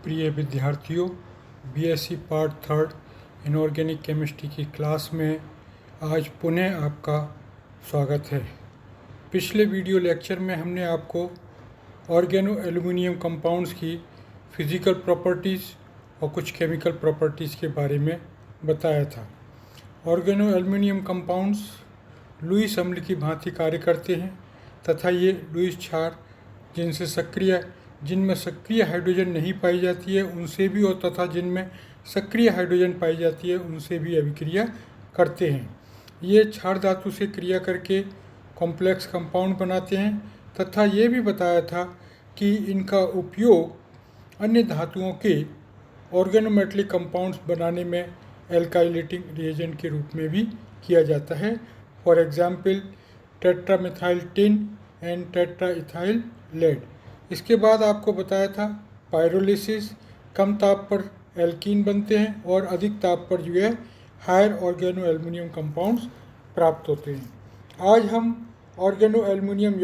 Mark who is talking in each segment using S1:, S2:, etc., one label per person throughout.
S1: प्रिय विद्यार्थियों, BSc part 3 inorganic chemistry की क्लास में आज पुनः आपका स्वागत है। पिछले वीडियो लेक्चर में हमने आपको ऑर्गेनो एल्युमिनियम कंपाउंड्स की फिज़िकल प्रॉपर्टीज़ और कुछ केमिकल प्रॉपर्टीज़ के बारे में बताया था। ऑर्गेनो एल्युमिनियम कंपाउंड्स लुईस अम्ल की भांति कार्य करते हैं तथा ये लुईस क्षार जिनमें सक्रिय हाइड्रोजन नहीं पाई जाती है उनसे भी और तथा जिनमें सक्रिय हाइड्रोजन पाई जाती है उनसे भी अभिक्रिया करते हैं। ये क्षार धातु से क्रिया करके कॉम्प्लेक्स कंपाउंड बनाते हैं तथा ये भी बताया था कि इनका उपयोग अन्य धातुओं के ऑर्गेनोमेटलिक कंपाउंड्स बनाने में एल्काइलेटिंग रिएजेंट के रूप में भी किया जाता है। For example tetramethyl tin and tetraethyl lead. इसके बाद आपको बताया था पायरोलिसिस, कम ताप पर एल्कीन बनते हैं और अधिक ताप पर जो है हायर ऑर्गेनो एल्युमिनियम कंपाउंड्स प्राप्त होते हैं। आज हम ऑर्गेनो एल्युमिनियम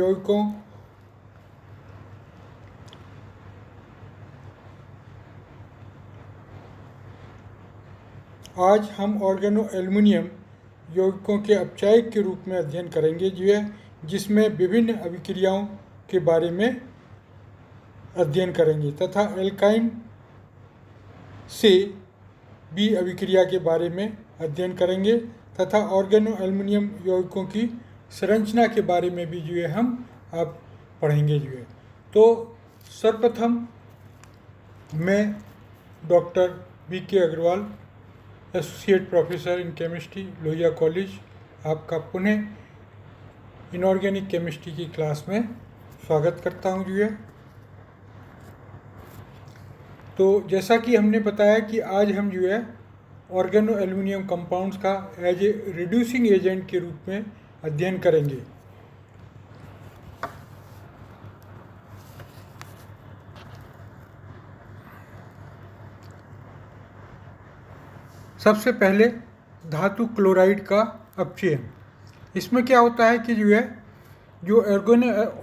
S1: यौगिकों के अपचायक के रूप में अध्ययन करेंगे जो है जिसमें विभिन्न अभिक्रियाओं के बारे में अध्ययन करेंगे तथा एल्काइन से भी अभिक्रिया के बारे में अध्ययन करेंगे तथा ऑर्गेनो एल्युमिनियम यौगिकों की संरचना के बारे में भी जो है हम अब पढ़ेंगे जो है। तो सर्वप्रथम मैं doctor BK Agarwal, associate professor in chemistry, Lohia college, आपका पुनः इनऑर्गेनिक केमिस्ट्री की क्लास में स्वागत करता हूँ जो है। तो जैसा कि हमने बताया कि आज हम जो है ऑर्गेनो एल्युमिनियम कंपाउंड्स का एज ए रिड्यूसिंग एजेंट के रूप में अध्ययन करेंगे। सबसे पहले धातु क्लोराइड का अपचयन। इसमें क्या होता है कि जो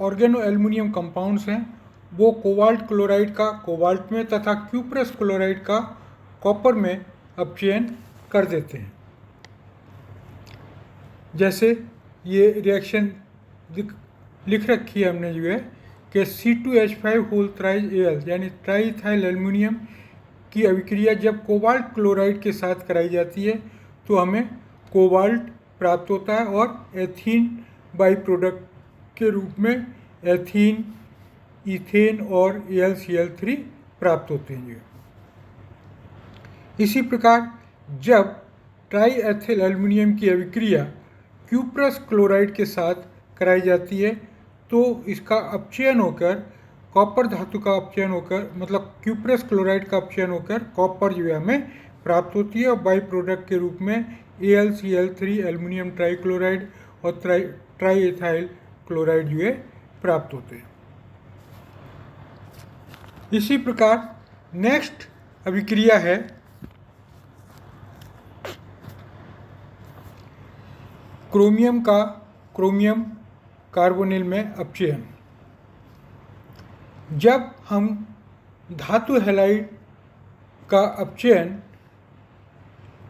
S1: ऑर्गेनो एल्युमिनियम कंपाउंड्स हैं वो कोबाल्ट क्लोराइड का कोबाल्ट में तथा क्यूप्रस क्लोराइड का कॉपर में अपचयन कर देते हैं। जैसे ये रिएक्शन लिख रखी है हमने जो है कि C2H5 होल थ्राइस Al यानी ट्राईइथाइल एल्युमिनियम की अभिक्रिया जब कोबाल्ट क्लोराइड के साथ कराई जाती है तो हमें कोबाल्ट प्राप्त होता है और एथीन बाई प्रोडक्ट के रूप में एथीन, ईथेन और AlCl3 प्राप्त होते हैं। इसी प्रकार जब ट्राईएथिल एल्युमिनियम की अभिक्रिया क्यूप्रस क्लोराइड के साथ कराई जाती है तो इसका अपचयन होकर कॉपर धातु का अपचयन होकर मतलब क्यूप्रस क्लोराइड का अपचयन होकर कॉपर जो है हमें प्राप्त होती है और बाई प्रोडक्ट के रूप में AlCl3 एल्युमिनियम ट्राईक्लोराइड और ट्राईएथाइल क्लोराइड जो है प्राप्त होते हैं। इसी प्रकार नेक्स्ट अभिक्रिया है क्रोमियम कार्बोनिल में अपचयन। जब हम धातु हैलाइड का अपचयन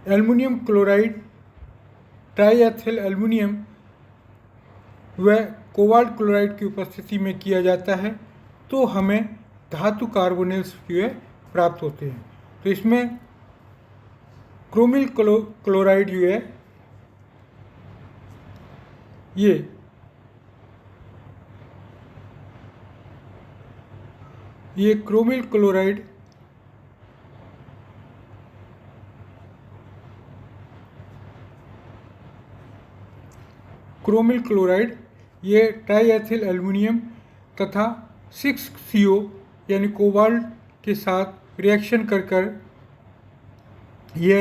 S1: एल्युमिनियम क्लोराइड, ट्राईएथिल एल्युमिनियम व कोबाल्ट क्लोराइड की उपस्थिति में किया जाता है तो हमें धातु कार्बोनिल्स जो है प्राप्त होते हैं। तो इसमें क्रोमिल क्लोराइड जो है ये क्रोमिल क्लोराइड ये ट्राईएथिल एल्युमिनियम तथा 6CO यानी कोबाल्ट के साथ रिएक्शन कर ये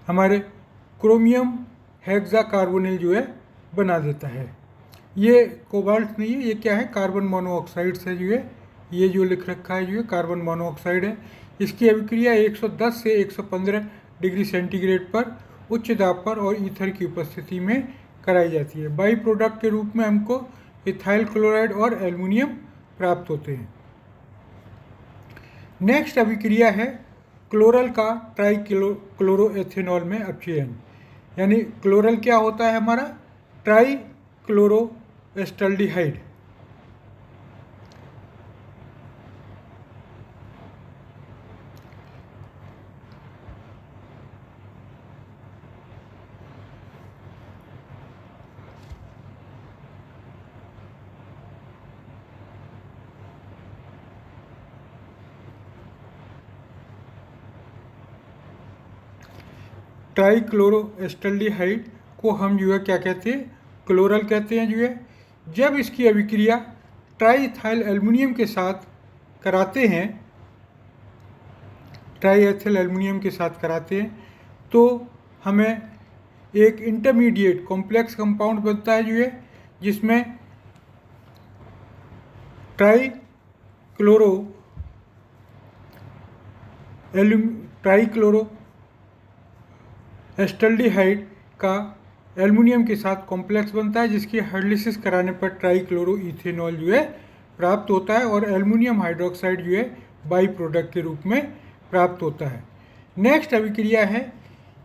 S1: हमारे क्रोमियम हेक्सा कार्बोनिल जो है बना देता है। ये कोबाल्ट नहीं है, ये क्या है, कार्बन मोनोऑक्साइड से जो है ये जो लिख रखा है जो है कार्बन मोनोऑक्साइड है। इसकी अभिक्रिया 110 से 115 डिग्री सेंटीग्रेड पर उच्च दाब पर और ईथर की उपस्थिति में कराई जाती है। बाई प्रोडक्ट के रूप में हमको इथाइल क्लोराइड और एल्युमिनियम प्राप्त होते हैं। नेक्स्ट अभिक्रिया है क्लोरल का ट्राईक्लोरोएथेनॉल में अपचयन। यानी क्लोरल क्या होता है हमारा? ट्राईक्लोरोएस्टल्डिहाइड। ट्राईक्लोरोएस्टल्डिहाइड को हम जो है क्या कहते हैं? क्लोरल कहते हैं जो है। जब इसकी अभिक्रिया ट्राईइथाइल एल्युमिनियम के साथ कराते हैं, ट्राईएथिल एल्युमिनियम के साथ कराते हैं, तो हमें एक इंटरमीडिएट कॉम्प्लेक्स कंपाउंड बनता है जो है, जिसमें ट्राईक्लोरो एस्टल्डिहाइड का एल्युमिनियम के साथ कॉम्प्लेक्स बनता है, जिसकी हाइड्रोलिसिस कराने पर ट्राईक्लोरोइथेनॉल जो है प्राप्त होता है और एल्युमिनियम हाइड्रोक्साइड जो है बाई प्रोडक्ट के रूप में प्राप्त होता है। नेक्स्ट अभिक्रिया है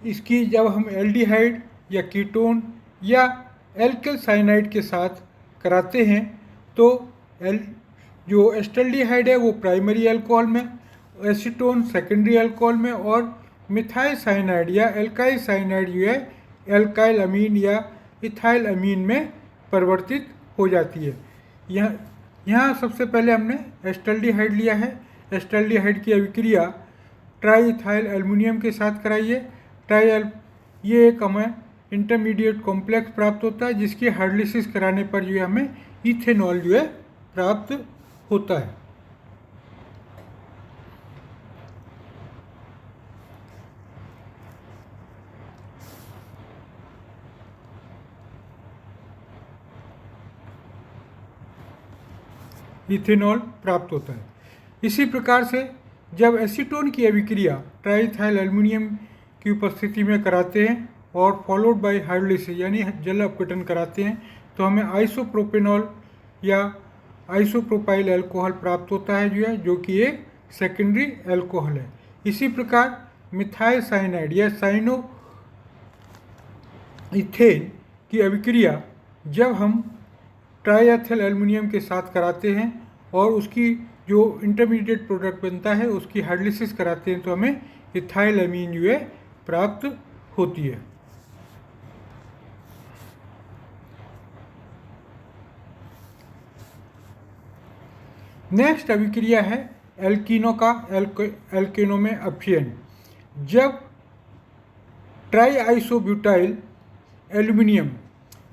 S1: इसकी, जब हम एल्डिहाइड या कीटोन या एल्किल साइनाइड के साथ कराते हैं, तो जो एस्टल्डिहाइड है वो प्राइमरी अल्कोहल में, एसीटोन सेकेंडरी अल्कोहल में, और मिथाइल साइनाइड या एल्काइल साइनाइड जो है एल्काइल अमीन या इथाइल अमीन में परिवर्तित हो जाती है। यहाँ सबसे पहले हमने एस्टल्डिहाइड लिया है। एस्टल्डिहाइड की अभिक्रिया ट्राईइथाइल एल्युमिनियम के साथ कराई है। ये एक हमें इंटरमीडिएट कॉम्प्लेक्स प्राप्त होता है, जिसकी हाइड्रोलिसिस कराने पर जो है हमें इथेनॉल जो है प्राप्त होता है। इथेनॉल प्राप्त होता है। इसी प्रकार से जब एसीटोन की अभिक्रिया ट्राईइथाइल एल्युमिनियम की उपस्थिति में कराते हैं और फॉलोड बाय हाइड्रोलिसिस यानी जल अपघटन कराते हैं, तो हमें आइसोप्रोपेनॉल या आइसोप्रोपाइल अल्कोहल प्राप्त होता है जो कि एक सेकेंडरी अल्कोहल है। इसी प्रकार मिथाइल साइनाइड या साइनो इथेन की अभिक्रिया जब हम ट्राईएथिल एल्युमिनियम के साथ कराते हैं और उसकी जो इंटरमीडिएट प्रोडक्ट बनता है उसकी हाइड्रोलिसिस कराते हैं, तो हमें इथाइल अमीन जो है प्राप्त होती है। नेक्स्ट अभिक्रिया है एल्कीनो का एल्केनो में अपचयन। जब ट्राईआइसोब्यूटाइल एल्युमिनियम,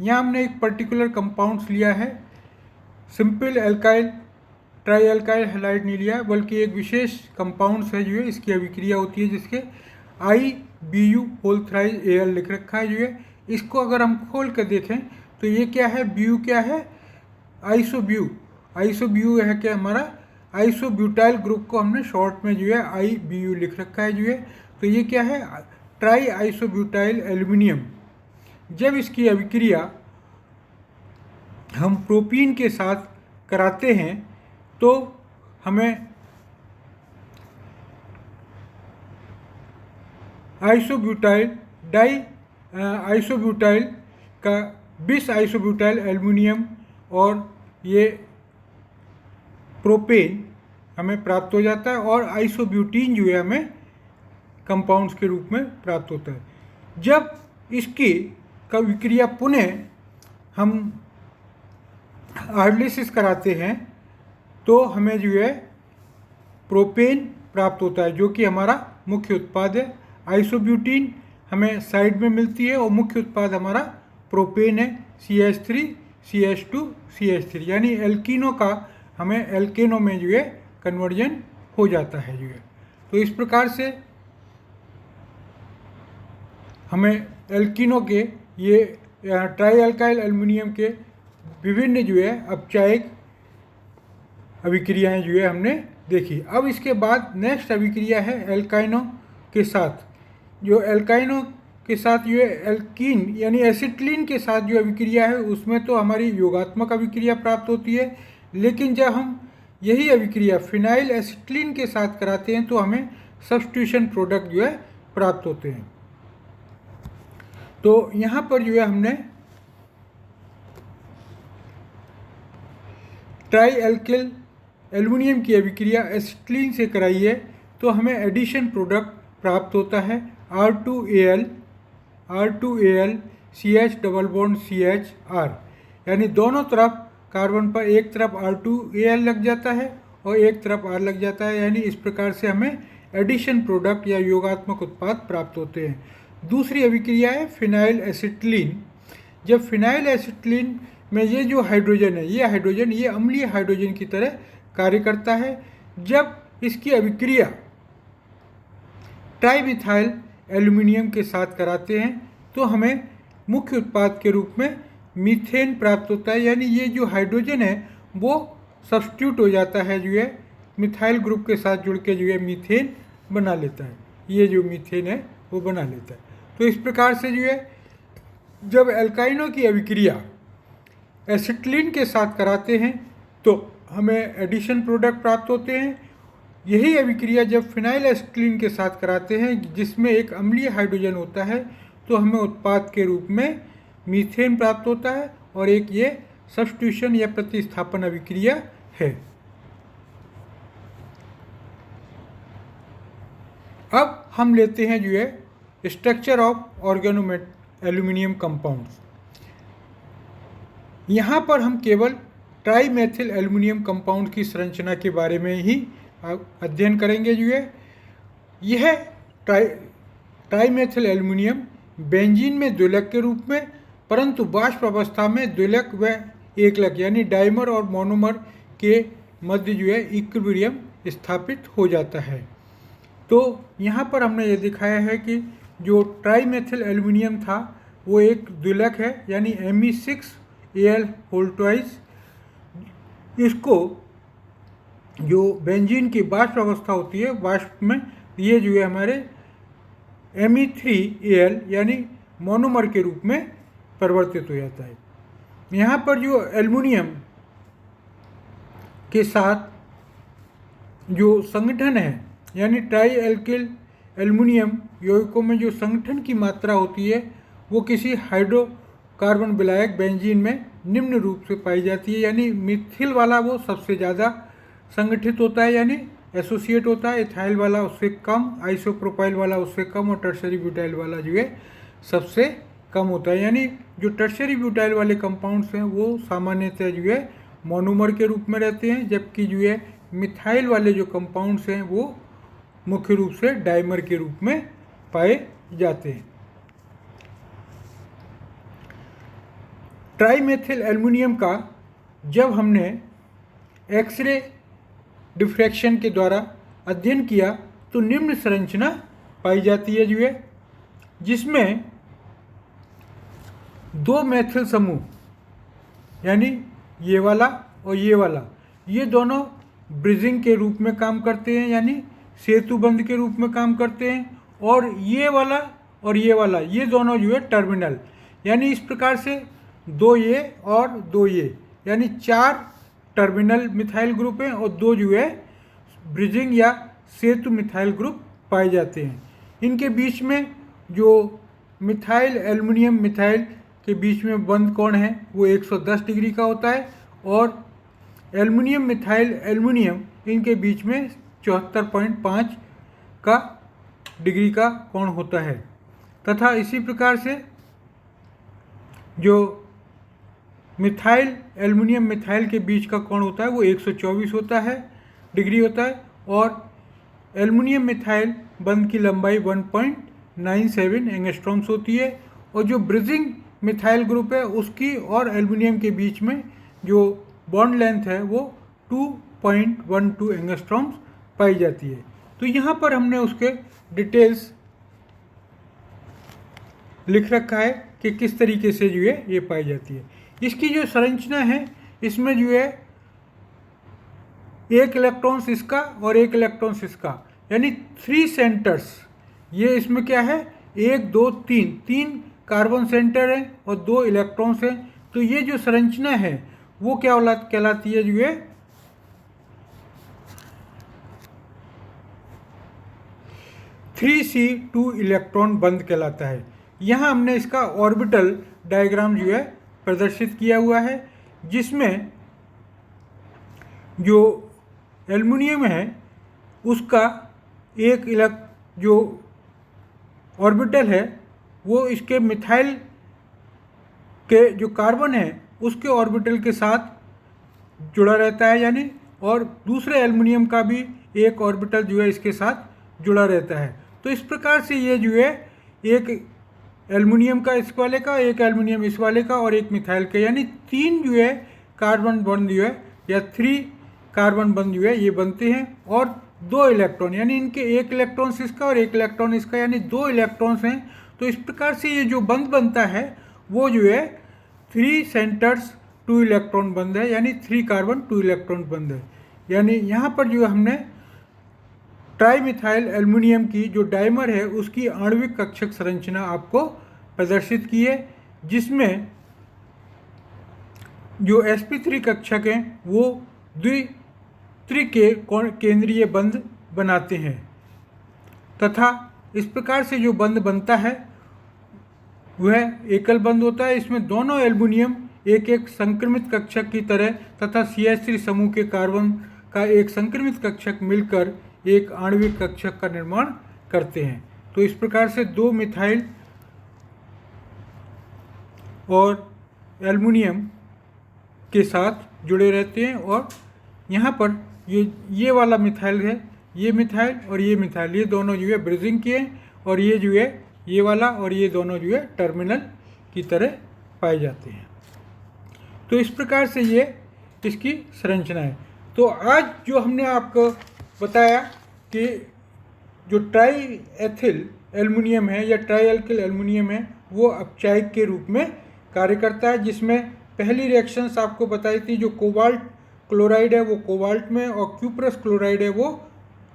S1: यहाँ हमने एक पर्टिकुलर कंपाउंड्स लिया है, simple alkyl try alkyl halide नहीं लिया, बल्कि एक विशेष कंपाउंड्स है जो है इसकी अभिक्रिया होती है, जिसके IBU लिख रखा है जो है। इसको अगर हम खोल कर देखें तो ये क्या है? BU क्या है? आइसोब्यू है क्या हमारा? आइसोब्यूटाइल ग्रुप को हमने शॉर्ट में जो है IBU लिख रखा है जो है। तो ये क्या है? Try isobutyl aluminium. जब इसकी अभिक्रिया हम प्रोपीन के साथ कराते हैं, तो हमें आइसोब्यूटाइल का बिस आइसोब्यूटाइल एल्युमिनियम और ये प्रोपेन हमें प्राप्त हो जाता है, और आइसोब्यूटीन जो है हमें कंपाउंड्स के रूप में प्राप्त होता है। जब इसकी का विक्रिया पुनः हम हाइड्रोलिसिस कराते हैं, तो हमें जो है प्रोपेन प्राप्त होता है, जो कि हमारा मुख्य उत्पाद है। आइसोब्यूटीन हमें साइड में मिलती है और मुख्य उत्पाद हमारा प्रोपेन है, CH3 CH2 CH3, यानी एल्कीनो का हमें एल्केनो में जो है कन्वर्जन हो जाता है जो है। तो इस प्रकार से हमें एल्कीनो के ये ट्राई अल्काइल एल्युमिनियम के विभिन्न जो है अपचायक अभिक्रियाएं जो है हमने देखी। अब इसके बाद नेक्स्ट अभिक्रिया है एल्काइनो के साथ। जो एल्काइनो के साथ जो है एल्कीन यानी एसिटिलीन के साथ जो अभिक्रिया है, उसमें तो हमारी योगात्मक अभिक्रिया प्राप्त होती है, लेकिन जब हम यही अभिक्रिया फिनाइल एसिटिलीन के साथ कराते हैं तो हमें सब्स्टिट्यूशन प्रोडक्ट जो है प्राप्त होते हैं। तो यहाँ पर जो है हमने ट्राई एल्किल एल्युमिनियम की अभिक्रिया एसिटिलीन से कराई है तो हमें एडिशन प्रोडक्ट प्राप्त होता है R2Al CH double bond CHR, यानी दोनों तरफ कार्बन पर एक तरफ R2Al लग जाता है और एक तरफ R लग जाता है, यानी इस प्रकार से हमें एडिशन प्रोडक्ट या योगात्मक उत्पाद प्राप्त होते हैं। दूसरी अभिक्रिया है फिनाइल एसिटिलीन। जब फिनाइल एसिटिलीन में ये जो हाइड्रोजन है, ये हाइड्रोजन ये अम्लीय हाइड्रोजन की तरह कार्य करता है। जब इसकी अभिक्रिया ट्राईमिथाइल एल्युमिनियम के साथ कराते हैं तो हमें मुख्य उत्पाद के रूप में मीथेन प्राप्त होता है, यानी ये जो हाइड्रोजन है वो सब्स्टिट्यूट हो जाता है, जो है मिथाइल ग्रुप के साथ जुड़ के जो है मीथेन बना लेता है। ये जो मीथेन है वो बना लेता है। तो इस प्रकार से जो है जब एल्काइनों की अभिक्रिया एसिटिलीन के साथ कराते हैं तो हमें एडिशन प्रोडक्ट प्राप्त होते हैं। यही अभिक्रिया जब फिनाइल एसिटिलीन के साथ कराते हैं जिसमें एक अम्लीय हाइड्रोजन होता है तो हमें उत्पाद के रूप में मीथेन प्राप्त होता है और एक ये सब्स्टिट्यूशन या प्रतिस्थापन अभिक्रिया है। अब हम लेते हैं जो है स्ट्रक्चर ऑफ ऑर्गेनोमेट एल्यूमिनियम कंपाउंड्स। यहाँ पर हम केवल ट्राईमेथिल एल्युमिनियम कंपाउंड की संरचना के बारे में ही अध्ययन करेंगे। जो है यह ट्राईमेथिल एल्युमिनियम बेंजीन में द्विलक के रूप में, परंतु वाष्प अवस्था में द्विलक व एकलक यानी डाइमर और मोनोमर के मध्य जो है इक्विलिब्रियम स्थापित हो जाता है। तो यहाँ पर हमने ये दिखाया है कि जो ट्राईमेथिल एल्युमिनियम था वो एक द्विलक है, यानी Me6Al होल ट्वाइस। इसको जो बेंजीन की वाष्प अवस्था होती है, वाष्प में ये जो है हमारे Me3Al यानी मोनोमर के रूप में परिवर्तित हो जाता है। यहाँ पर जो एल्युमिनियम के साथ जो संगठन है, यानी ट्राई एल्किल एल्युमिनियम यौगिकों में जो संगठन की मात्रा होती है वो किसी हाइड्रोकार्बन विलायक बेंजीन में निम्न रूप से पाई जाती है, यानी मिथिल वाला वो सबसे ज़्यादा संगठित होता है यानी एसोसिएट होता है, इथाइल वाला उससे कम, आइसोप्रोपाइल वाला उससे कम और टर्शरी ब्यूटाइल वाला जो है सबसे कम होता है। यानी जो टर्शरी ब्यूटाइल वाले कंपाउंड्स हैं वो सामान्यतः जो है मोनोमर के रूप में रहते हैं, जबकि जो है मिथाइल वाले जो कंपाउंड्स हैं वो मुख्य रूप से डाइमर के रूप में पाए जाते हैं। ट्राईमेथिल एल्युमिनियम का जब हमने एक्सरे डिफ्रैक्शन के द्वारा अध्ययन किया तो निम्न संरचना पाई जाती है, जो है जिसमें दो मैथिल समूह यानी ये वाला और ये वाला, ये दोनों ब्रिजिंग के रूप में काम करते हैं, यानी सेतुबंध के रूप में काम करते हैं, और ये वाला और ये दोनों जो है टर्मिनल, यानी इस प्रकार से दो ये और दो ये, यानी चार टर्मिनल मिथाइल ग्रुप हैं और दो जो है ब्रिजिंग या सेतु मिथाइल ग्रुप पाए जाते हैं। इनके बीच में जो मिथाइल एल्युमिनियम मिथाइल के बीच में बंध कोण है वो 110 डिग्री का होता है, और एल्युमिनियम मिथाइल एल्युमिनियम इनके बीच में 74.5 का डिग्री का कोण होता है। तथा इसी प्रकार से जो मिथाइल एल्युमिनियम मिथाइल के बीच का कोण होता है वो 124 होता है, डिग्री होता है, और एल्युमिनियम मिथाइल बंध की लंबाई 1.97 एंगस्ट्रॉम्स होती है, और जो ब्रिजिंग मिथाइल ग्रुप है उसकी और एल्युमिनियम के बीच में जो बॉन्ड लेंथ है वो 2.12 एंगस्ट्रॉम्स पाई जाती है। तो यहाँ पर हमने उसके डिटेल्स लिख रखा है कि किस तरीके से जो है ये पाई जाती है। इसकी जो संरचना है इसमें जो है एक इलेक्ट्रॉन्स इसका और एक इलेक्ट्रॉन्स इसका, यानी 3 सेंटर्स। ये इसमें क्या है 1 2 3 कार्बन सेंटर हैं और 2 इलेक्ट्रॉन्स हैं। तो ये जो संरचना है वो क्या कहलाती है जो है 3s2 इलेक्ट्रॉन बंद कहलाता है। यहाँ हमने इसका ऑर्बिटल डायग्राम जो है प्रदर्शित किया हुआ है, जिसमें जो एल्युमिनियम है उसका एक जो ऑर्बिटल है वो इसके मिथाइल के जो कार्बन है उसके ऑर्बिटल के साथ जुड़ा रहता है यानी, और दूसरे एल्युमिनियम का भी एक ऑर्बिटल जो है इसके साथ जुड़ा रहता है। तो इस प्रकार से ये जो है एक एल्युमिनियम का इस वाले का, एक एल्युमिनियम इस वाले का और एक मिथाइल का, यानी 3 जो है कार्बन बॉन्ड जो है या 3 कार्बन बॉन्ड जो है ये बनते हैं, और 2 इलेक्ट्रॉन यानी इनके एक इलेक्ट्रॉन इसका और एक इलेक्ट्रॉन इसका, यानी 2 इलेक्ट्रॉन्स हैं। तो इस प्रकार से ये जो बंध बनता है वो जो है 3 सेंटर्स 2 इलेक्ट्रॉन बंध है, यानी 3 कार्बन 2 इलेक्ट्रॉन बंध है। यानी यहाँ पर जो हमने ट्राईमिथाइल एल्युमिनियम की जो डाइमर है उसकी आणविक कक्षक संरचना आपको प्रदर्शित की है, जिसमें जो sp3 कक्षक हैं वो द्वित्रि के केंद्रीय बंध बनाते हैं, तथा इस प्रकार से जो बंध बनता है वह एकल बंध होता है। इसमें दोनों एल्युमिनियम एक एक संक्रमित कक्षक की तरह तथा CH3 समूह के कार्बन का एक संक्रमित कक्षक मिलकर एक आणविक कक्षक का निर्माण करते हैं। तो इस प्रकार से 2 मिथाइल और एल्युमिनियम के साथ जुड़े रहते हैं, और यहाँ पर ये वाला मिथाइल है, ये मिथाइल और ये मिथाइल, ये दोनों जो है ब्रिजिंग के हैं, और ये जो है ये वाला और ये दोनों जो है टर्मिनल की तरह पाए जाते हैं। तो इस प्रकार से ये इसकी संरचना है। तो आज जो हमने आपको बताया कि जो ट्राई एथिल एल्युमिनियम है या ट्राई एल्किल एल्युमिनियम है वो अपचायक के रूप में कार्य करता है, जिसमें पहली रिएक्शंस आपको बताई थी, जो कोबाल्ट क्लोराइड है वो कोबाल्ट में और क्यूप्रस क्लोराइड है वो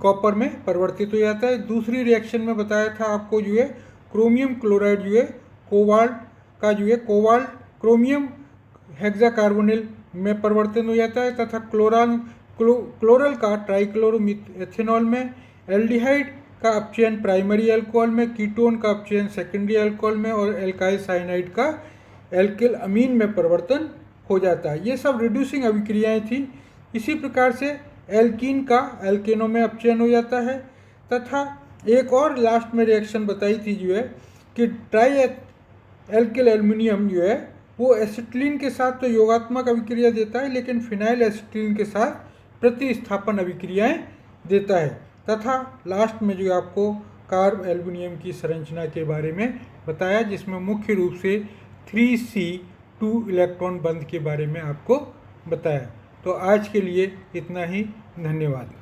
S1: कॉपर में परिवर्तित हो जाता है। दूसरी रिएक्शन में बताया था आपको जो है क्रोमियम क्लोराइड जो है कोबाल्ट का जो है कोबाल्ट क्रोमियम हेक्साकार्बोनिल में परिवर्तन हो जाता है, तथा क्लोरल का ट्राइक्लोरोमिथेनॉल में, एल्डिहाइड का अपचयन प्राइमरी अल्कोहल में, कीटोन का अपचयन सेकेंडरी अल्कोहल में, और एल्काइल साइनाइड का एल्किल अमीन में परिवर्तन हो जाता है। ये सब रिड्यूसिंग अभिक्रियाएं थी। इसी प्रकार से एल्कीन का एल्केनो में अपचयन हो जाता है, तथा एक और लास्ट में रिएक्शन बताई थी जो है कि ट्राई एल्किल एल्युमिनियम जो है वो एसिटिलीन के साथ तो योगात्मक अभिक्रिया देता है, लेकिन फिनाइल एसिटिलीन के साथ प्रतिस्थापन अभिक्रियाएं देता है। तथा लास्ट में जो आपको कार्ब एल्युमिनियम की संरचना के बारे में बताया, जिसमें मुख्य रूप से 3s2 इलेक्ट्रॉन बंध के बारे में आपको बताया। तो आज के लिए इतना ही, धन्यवाद।